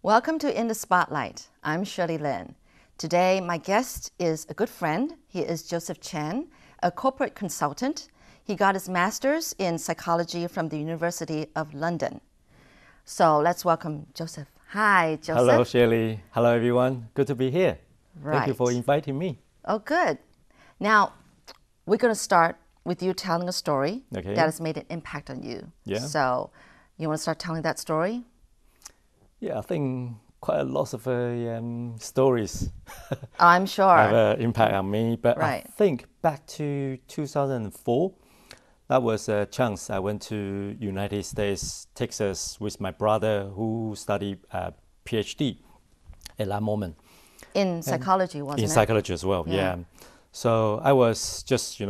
Welcome to In the Spotlight. I'm Shirley Lin. Today, my guest is a good friend. He is Joseph Chen, a corporate consultant. He got his master's in psychology from the University of London. So let's welcome Joseph. Hi, Joseph. Hello, Shirley. Hello, everyone. Good to be here. Right. Thank you for inviting me. Oh, good. Now, we're going to start with you telling a story that has made an impact on you. Yeah. So you want to start telling that story? Yeah, I think quite a lot of stories I'm sure. have an impact on me. But Right. I think back to 2004, that was a chance. I went to United States, Texas, with my brother who studied PhD at that moment. In psychology, wasn't it? In psychology as well, Yeah. yeah. So I was just,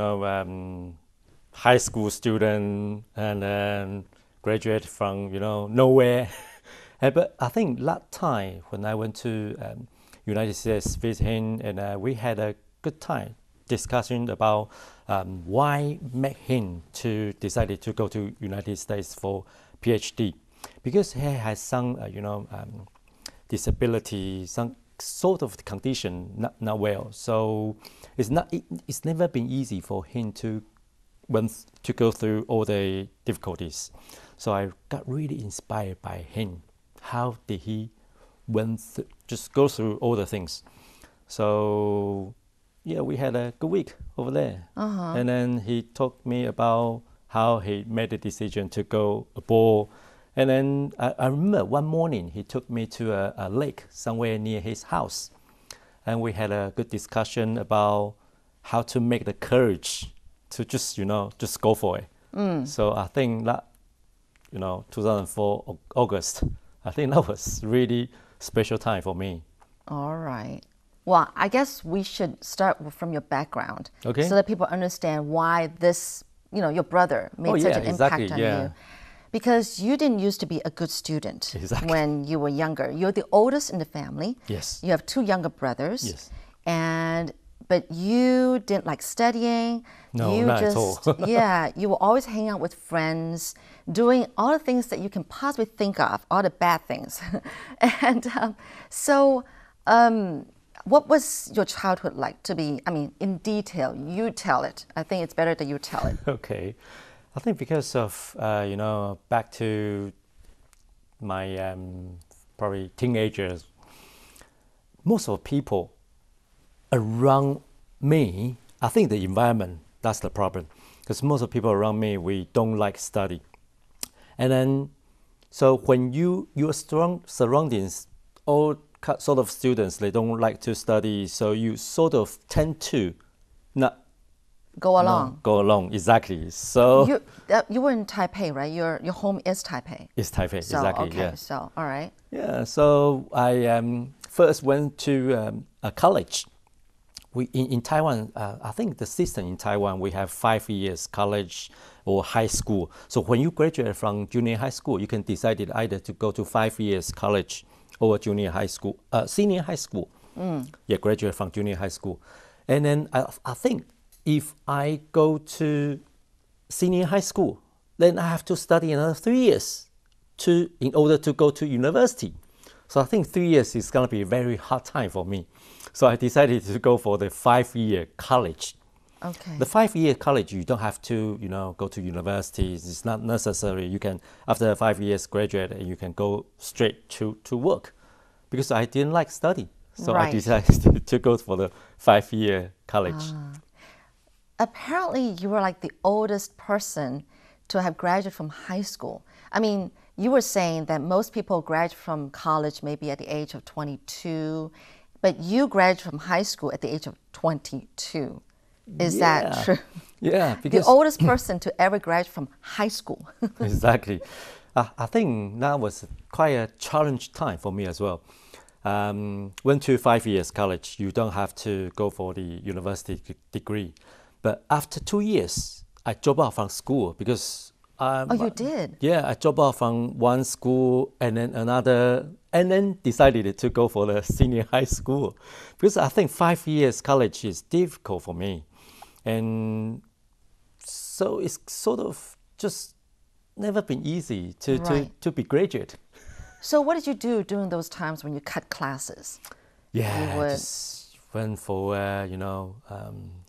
high school student and graduated from, nowhere. But I think that time when I went to United States visit him, and we had a good time discussing about why made him to decided to go to United States for PhD, because he has some, disability, some sort of condition not well. So it's never been easy for him to go through all the difficulties. So I got really inspired by him. How did he just go through all the things? So yeah, we had a good week over there. And then he talked me about how he made the decision to go abroad. And then I remember one morning he took me to a lake somewhere near his house. And we had a good discussion about how to make the courage to just go for it. So I think that, 2004 August, I think that was really special time for me. All right. Well, I guess we should start from your background, Okay. so that people understand why this, your brother made such an impact on you. Because you didn't used to be a good student when you were younger. You're the oldest in the family. Yes. You have two younger brothers. Yes. But you didn't like studying. No, you not just, at all. yeah, you were always hanging out with friends, doing all the things that you can possibly think of, all the bad things. And what was your childhood like to be, in detail? You tell it. I think it's better that you tell it. Okay. I think because of, back to my probably teenagers, most of the people around me, I think the environment, that's the problem. Because most of the people around me, we don't like study. And then, so when your strong surroundings, all sort of students, they don't like to study, so you sort of tend to not Go along. go along, exactly. So you were in Taipei, right? Your home is Taipei. It's Taipei, So, exactly. okay, Yeah. so all right. Yeah. So I first went to a college. In Taiwan, I think the system in Taiwan, we have 5 years college or high school. So when you graduate from junior high school, you can decide either to go to 5 years college or junior high school, senior high school. Yeah, graduate from junior high school. And then I think if I go to senior high school, then I have to study another 3 years in order to go to university. So I think 3 years is going to be a very hard time for me. So I decided to go for the 5-year college. Okay. The 5-year college, you don't have to, go to university. It's not necessary. You can, after 5 years, graduate, and you can go straight to work. Because I didn't like study. So Right. I decided to go for the 5-year college. Apparently, you were like the oldest person to have graduated from high school. You were saying that most people graduate from college maybe at the age of 22, but you graduated from high school at the age of 22. Is that true? Yeah, because The oldest person to ever graduate from high school. exactly. I think that was quite a challenge time for me as well. Went to 5 years college, you don't have to go for the university degree. But after 2 years, I dropped out from school because Oh, you did? Yeah, I dropped out from one school and then another, and then decided to go for the senior high school. Because I think 5 years college is difficult for me. And so it's sort of just never been easy to be graduate. So what did you do during those times when you cut classes? Yeah, would- just went for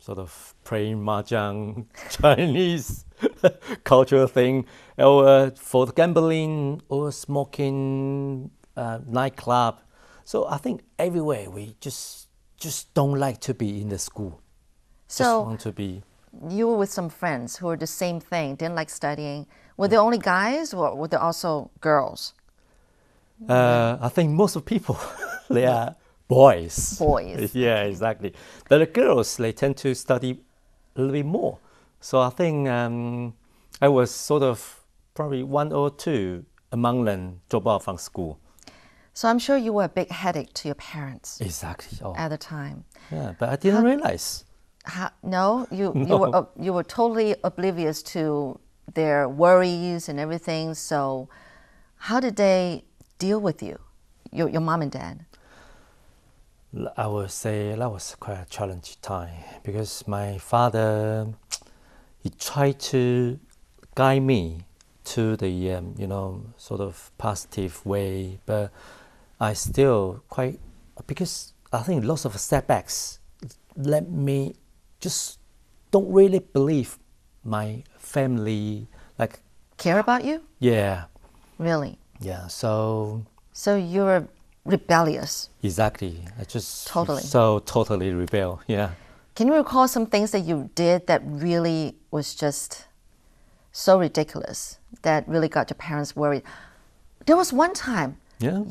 sort of playing mahjong, Chinese cultural thing, or for the gambling or smoking, nightclub. So I think everywhere we just don't like to be in the school. Just So want to be. you were with some friends who were the same thing, didn't like studying. Were there only guys or were there also girls? I think most of people they are boys. Boys. Yeah, exactly. But the girls they tend to study a little bit more. So I think I was sort of probably one or two among them drop out from school. So I'm sure you were a big headache to your parents Exactly. Oh, at the time. yeah. But I didn't realize. No, you were totally oblivious to their worries and everything. So how did they deal with you, your mom and dad? I would say that was quite a challenging time because my father, he tried to guide me to the sort of positive way, but I still quite, because I think lots of setbacks let me just don't really believe my family, like, Care about you? yeah, Really? yeah. So So you were rebellious. exactly, I just Totally. so totally rebel. Yeah. Can you recall some things that you did that really was just so ridiculous that really got your parents worried? There was one time Yeah.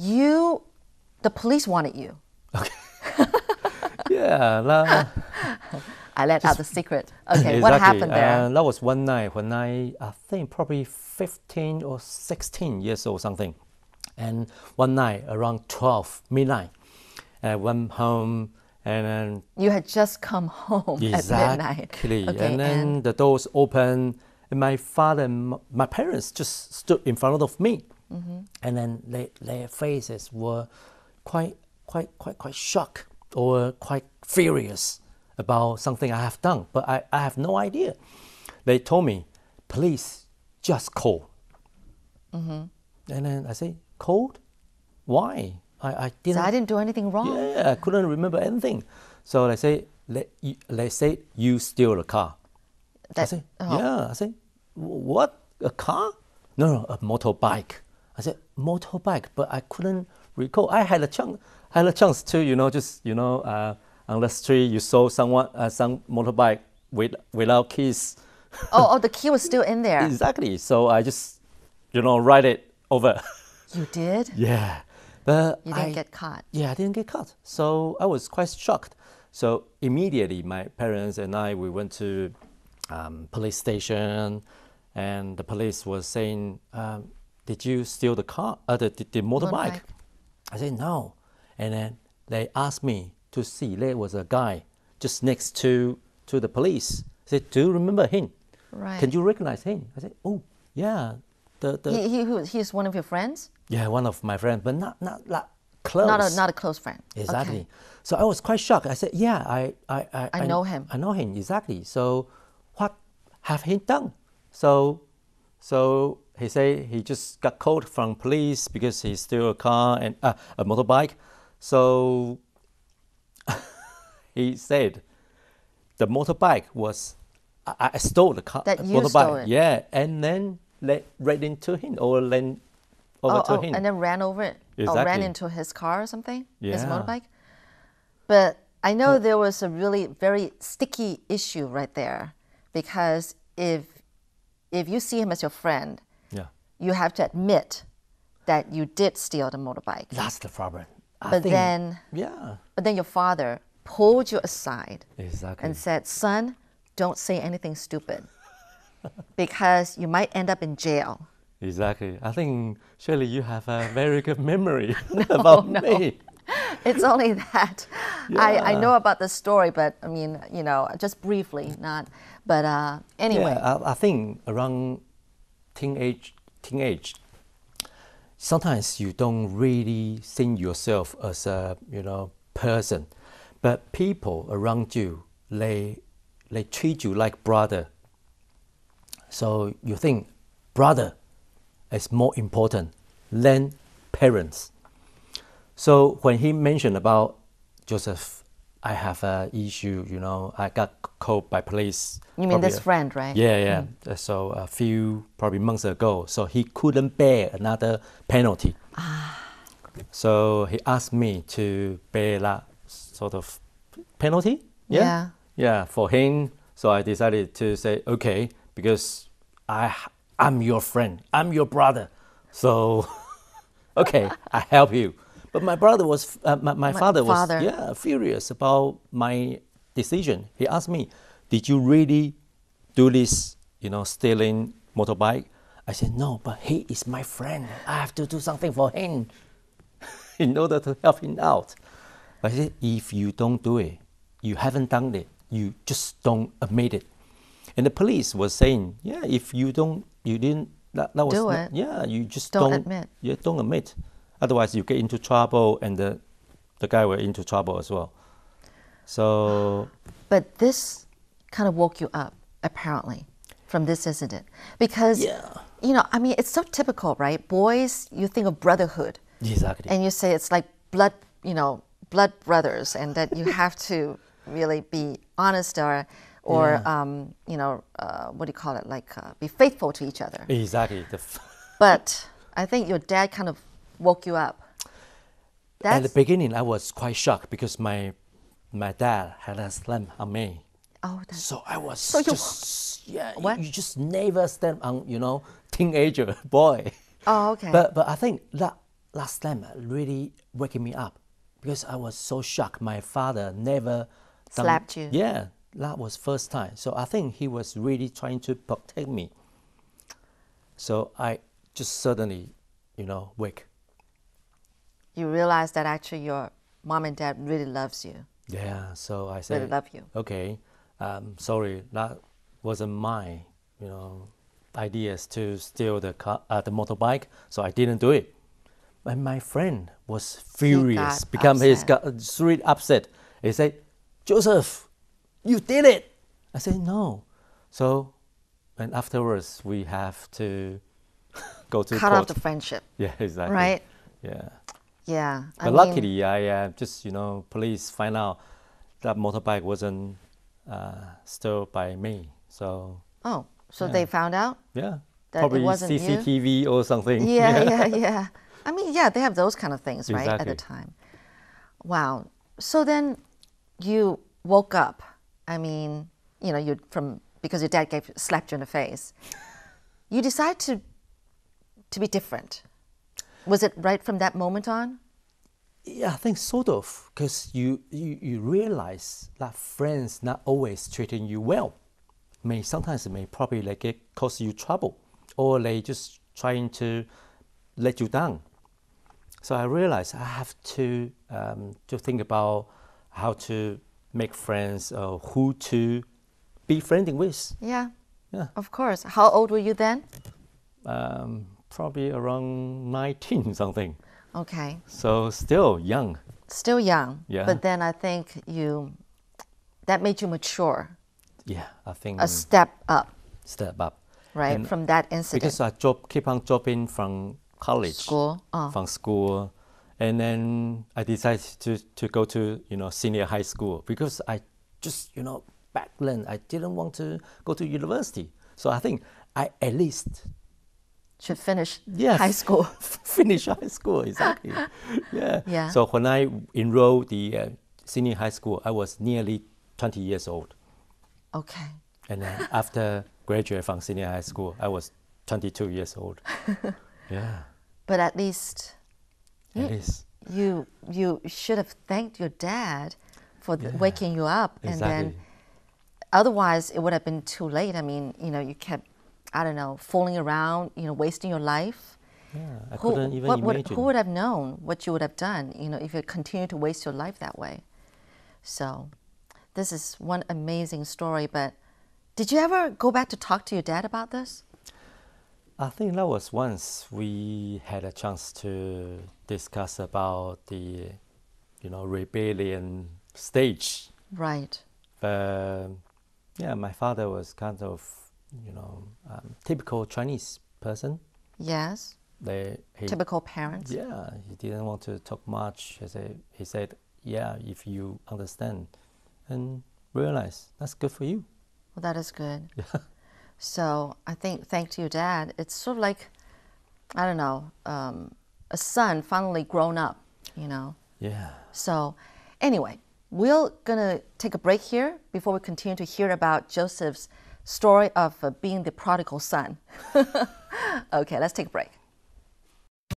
the police wanted you. Yeah. I let out the secret. Okay, what happened there? That was one night when I think probably 15 or 16 years old something. And one night around 12 midnight, I went home and then You had just come home at midnight. exactly, Okay, and then the doors open, and my father and my parents just stood in front of me, and then their faces were quite shocked or quite furious about something I have done, but I have no idea. They told me, police just called. And then I say, called? Why? I So didn't. I didn't do anything wrong. Yeah, I couldn't remember anything. So they say, they say you steal the car. I That- say, oh. yeah. I say, what? A car? No, a motorbike. I said, motorbike, but I couldn't recall. I had a chance to, just on the street you saw someone some motorbike without keys. Oh, the key was still in there. Exactly. So I just ride it over. You did? Yeah, but You didn't get caught. Yeah, I didn't get caught. So I was quite shocked. So immediately, my parents and we went to police station, and the police was saying, "Did you steal the car? The motorbike?" Motorbike. I said no, and then they asked me to see. There was a guy just next to the police. I said, "Do you remember him? Right. Can you recognize him?" I said, "Oh, yeah." He's one of your friends? Yeah, one of my friends, but not close. Not a close friend. Exactly. Okay. So I was quite shocked. I said, "Yeah, I know him." I know him exactly. So, what have he done?" So he said he just got called from police because he stole a car and a motorbike. So he said the motorbike was I stole the car. That you motorbike. stole it. Yeah, and then ran into him or ran over to him. And then ran over it. Or ran Exactly. into his car or something? His Yeah. motorbike? But I know there was a really very sticky issue right there, because if you see him as your friend, Yeah. you have to admit that you did steal the motorbike. That's the problem. But then your father pulled you aside Exactly. and said, "Son, don't say anything stupid because you might end up in jail." Exactly. I think surely you have a very good memory about me. It's only that I Yeah. know about the story, but I mean, just briefly, not. But anyway, Yeah, I think around teenage, sometimes you don't really think yourself as a person, but people around you they treat you like brother. So you think brother is more important than parents. So when he mentioned about Joseph, I have an issue, you know, I got caught by police. You mean this friend, right? Yeah, yeah. So a few probably months ago, so he couldn't bear another penalty. So he asked me to bear that sort of penalty. Yeah. Yeah, for him. So I decided to say, okay, because I'm your friend, I'm your brother. So, okay, I help you. But my brother was, my father was, furious about my decision. He asked me, did you really do this, you know, stealing motorbike? I said, no, but he is my friend. I have to do something for him in order to help him out. I said, if you don't do it, you haven't done it, you just don't admit it. And the police was saying, yeah, if you didn't, that was do not, it. yeah, you just Don't admit. Yeah, don't admit. Otherwise, you get into trouble, and the guy were into trouble as well. So, But this kind of woke you up, apparently, from this incident. Because, you know, I mean, it's so typical, right? Boys, you think of brotherhood. exactly. And you say it's like blood, you know, blood brothers, and that you have to really be honest or you know, what do you call it? Like be faithful to each other. Exactly. But I think your dad kind of woke you up. At the beginning, I was quite shocked because my dad had a slam on me. Oh, that's So I was So you- just, What? you just never stand on, you know, teenager boy. Oh, okay. But I think that slam really waking me up because I was so shocked. My father never Slapped you. Yeah, that was first time. So I think he was really trying to protect me. So I just suddenly, you know, wake. You realize that actually your mom and dad really loves you. Yeah, so I said, Really love you. okay, sorry, that wasn't my, you know, ideas to steal the car, the motorbike, so I didn't do it. And my friend was furious, got got really upset. He said, Joseph, you did it. I said, no. So, and afterwards we have to go to Cut court. off the friendship, Yeah, exactly. right? Yeah. Yeah. I But mean, luckily, I just, you know, police find out that motorbike wasn't stolen by me. So, oh, so they found out? yeah, That it probably wasn't you? CCTV or something. Yeah. I mean, yeah, they have those kind of things, right, at the Exactly. time. Wow. So then you woke up. I mean, you know, because your dad slapped you in the face. You decided to be different. Was it right from that moment on? Yeah, I think sort of, because you realize that friends not always treating you well. Sometimes it may probably like it cause you trouble, or they just trying to let you down. So I realized I have to think about how to make friends, who to be friendly with. Yeah. Yeah. Of course. How old were you then? Probably around 19 something. Okay. So still young. Still young. Yeah. But then I think that made you mature, Yeah, I think a step up, step up. right, And from that incident. because I keep on dropping from college, School. Oh. from school, and then I decided to go to, you know, senior high school because I just, you know, back then I didn't want to go to university. So I think I at least Should finish Yeah, high school. finish high school, exactly. Yeah. Yeah. So when I enrolled the senior high school, I was nearly 20 years old. Okay. And then after graduate from senior high school, I was 22 years old. Yeah, But at least it is. you should have thanked your dad for waking you up, and then Exactly. otherwise it would have been too late. I mean, you know, you kept, I don't know, fooling around, you know, wasting your life. Yeah, I couldn't even imagine. Who would have known what you would have done, you know, if you continued to waste your life that way? So, this is one amazing story. But did you ever go back to talk to your dad about this? I think that was once we had a chance to discuss about the, you know, rebellion stage. Right. But yeah, my father was kind of, you know, typical Chinese person. Yes. Typical parents. Yeah, he didn't want to talk much. He said, yeah, if you understand and realize, that's good for you. Well, that is good. So I think, thanks to your dad, it's sort of like, I don't know, a son finally grown up, you know. Yeah. So anyway, we're going to take a break here before we continue to hear about Joseph's story of being the prodigal son. Okay, let's take a break.